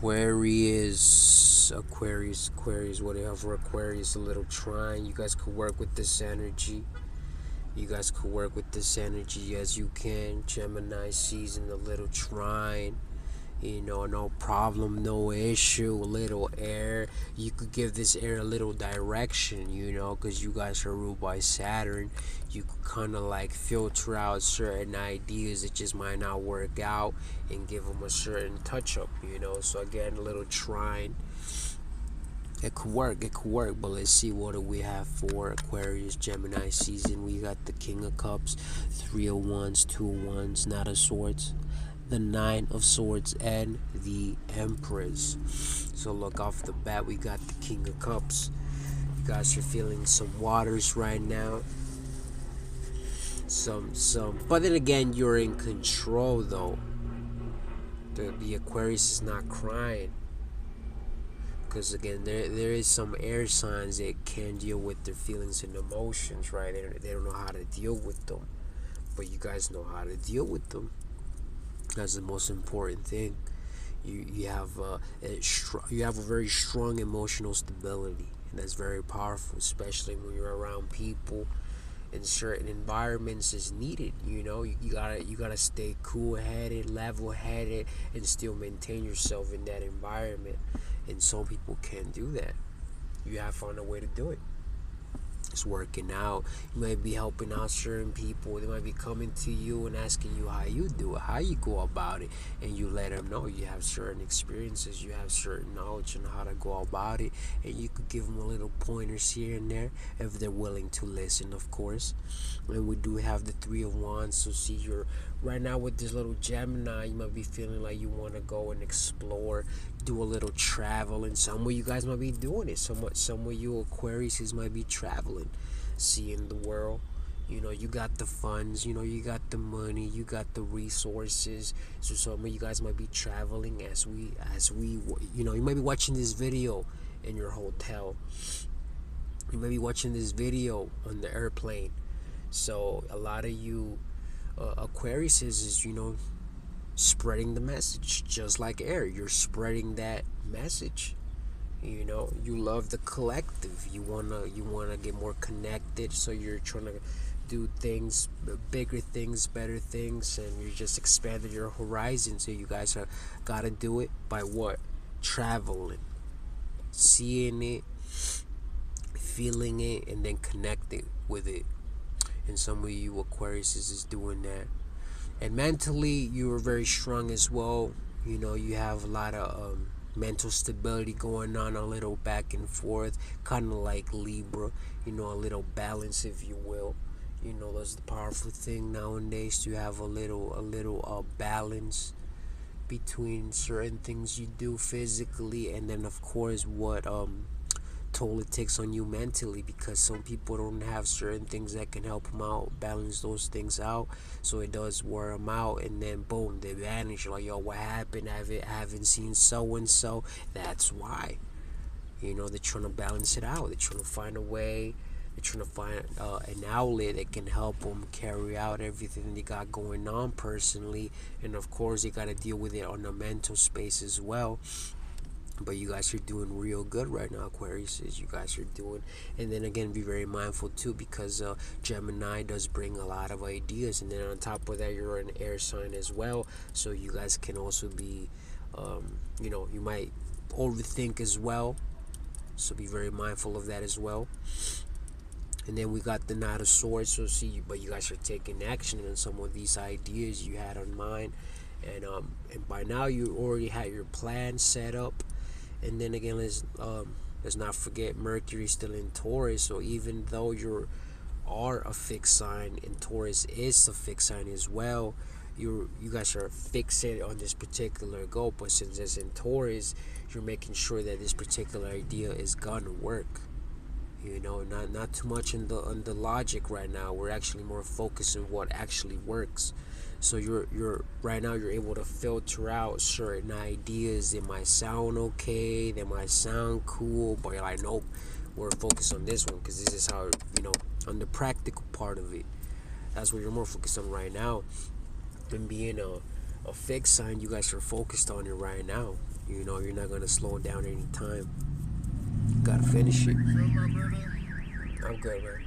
Aquarius, whatever. Aquarius, a little trine. You guys could work with this energy. As you can. Gemini season, a little trine. No problem, no issue, a little air. You could give this air a little direction, because you guys are ruled by Saturn. You could kind of like filter out certain ideas that just might not work out and give them a certain touch up, So again, a little trine. It could work, but let's see what do we have for Aquarius Gemini season. We got the King of Cups, 3 of Wands, 2 of Wands, Knight of Swords, the 9 of Swords, and the Empress. So look, off the bat, we got the King of Cups. You guys are feeling some waters right now. But then again, you're in control though. The Aquarius is not crying. Because again, there is some air signs that can deal with their feelings and emotions, right? They don't know how to deal with them. But you guys know how to deal with them. That's the most important thing. You have a very strong emotional stability, and that's very powerful, especially when you're around people in certain environments is needed. You gotta stay cool-headed, level-headed, and still maintain yourself in that environment. And some people can't do that. You have to find a way to do it. It's working out. You might be helping out certain people. They might be coming to you and asking you how you do it, how you go about it, and you let them know you have certain experiences, you have certain knowledge on how to go about it, and you could give them a little pointers here and there if they're willing to listen, of course. And we do have the 3 of Wands. So see, you're right now with this little Gemini, you might be feeling like you want to go and explore, do a little travel, and some of you guys might be doing it. Some of you Aquariuses might be traveling, seeing the world. You got the funds, you got the money, you got the resources. So some of you guys might be traveling as we you might be watching this video in your hotel. You might be watching this video on the airplane. So a lot of you Aquarius is spreading the message, just like air. You're spreading that message. You love the collective. You wanna get more connected. So you're trying to do things, bigger things, better things, and you're just expanding your horizon. So you guys gotta do it by what? Traveling, seeing it, feeling it, and then connecting with it. And some of you Aquarius is doing that. And mentally, you are very strong as well. You have a lot of mental stability going on, a little back and forth, kind of like Libra. A little balance, if you will. That's the powerful thing nowadays. You have a little balance between certain things you do physically, and then of course what toll it takes on you mentally, because some people don't have certain things that can help them out, balance those things out. So it does wear them out, and then boom, they vanish. Like, yo, what happened? I haven't seen so and so. That's why. They're trying to balance it out. They're trying to find a way. They're trying to find an outlet that can help them carry out everything they got going on personally, and of course they got to deal with it on the mental space as well. But you guys are doing real good right now, Aquarius. You guys are doing, and then again, be very mindful too, because Gemini does bring a lot of ideas, and then on top of that, you're an air sign as well. So you guys can also be, you might overthink as well. So be very mindful of that as well. And then we got the Knight of Swords. So see, but you guys are taking action on some of these ideas you had on mind, and by now you already had your plan set up. And then again, let's not forget Mercury still in Taurus. So even though you are a fixed sign, and Taurus is a fixed sign as well, you guys are fixated on this particular goal. But since it's in Taurus, you're making sure that this particular idea is gonna work. Not too much on the logic right now. We're actually more focused on what actually works. So you're right now, you're able to filter out certain ideas that might sound okay, that might sound cool, but you're like, nope, we're focused on this one, because this is how, on the practical part of it. That's what you're more focused on right now. And being a fixed sign, you guys are focused on it right now. You know, you're not gonna slow down anytime. You gotta finish it. I'm good, man.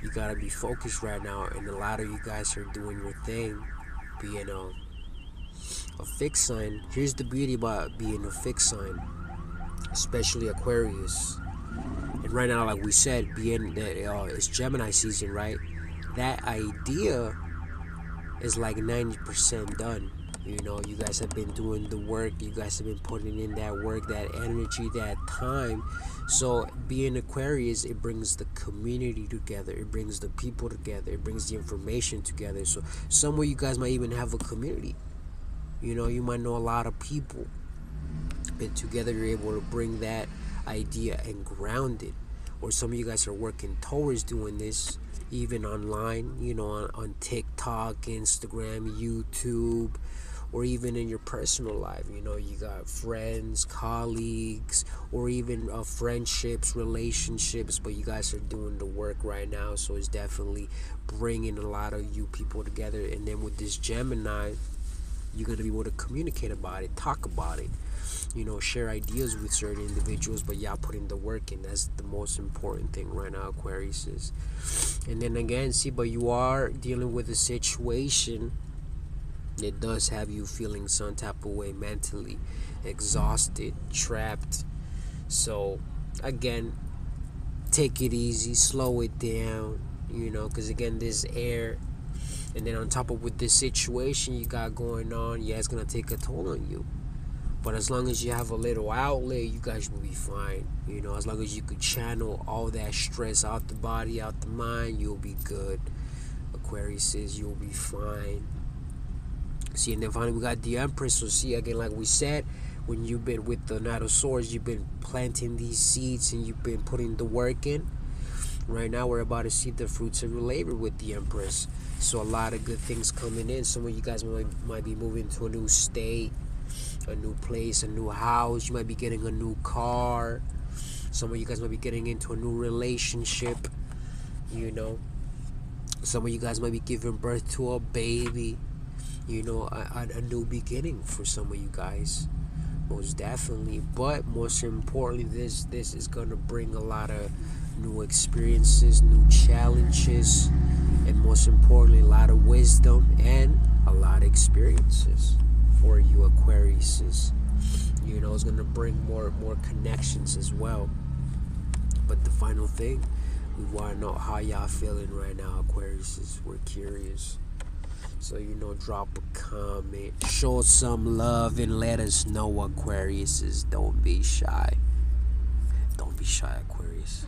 You gotta be focused right now, and a lot of you guys are doing your thing, being a fixed sign. Here's the beauty about being a fixed sign, especially Aquarius. And right now, like we said, being that it's Gemini season, right? That idea is like 90% done. You know, you guys have been doing the work, you guys have been putting in that work, that energy, that time. So being Aquarius, it brings the community together, it brings the people together, it brings the information together. So somewhere you guys might even have a community. You know, you might know a lot of people, and together you're able to bring that idea and ground it. Or some of you guys are working towards doing this, even online, you know, on TikTok, Instagram, YouTube, or even in your personal life. You know, you got friends, colleagues, or even friendships, relationships, but you guys are doing the work right now. So it's definitely bringing a lot of you people together. And then with this Gemini, you're going to be able to communicate about it, talk about it, you know, share ideas with certain individuals, but y'all putting the work in. That's the most important thing right now, Aquarius is. And then again, see, but you are dealing with a situation that does have you feeling some type of way, mentally exhausted, trapped. So again, take it easy, slow it down, you know, because again, this air, and then on top of with this situation you got going on, yeah, it's gonna take a toll on you. But as long as you have a little outlet, you guys will be fine. You know, as long as you could channel all that stress out the body, out the mind, you'll be good. Aquarius says you'll be fine. See, and then finally we got the Empress. So see, again, like we said, when you've been with the Knight of Swords, you've been planting these seeds and you've been putting the work in. Right now we're about to see the fruits of your labor with the Empress. So a lot of good things coming in. Some of you guys might be moving to a new state, a new place, a new house. You might be getting a new car. Some of you guys might be getting into a new relationship. You know, some of you guys might be giving birth to a baby. You know, a new beginning for some of you guys, most definitely. But most importantly, this is gonna bring a lot of new experiences, new challenges, and most importantly, a lot of wisdom and a lot of experiences for you Aquariuses. You know, it's gonna bring more connections as well. But the final thing, we want to know how y'all feeling right now, Aquariuses. We're curious. So, you know, drop a comment, show some love, and let us know, Aquariuses. Don't be shy. Don't be shy, Aquarius.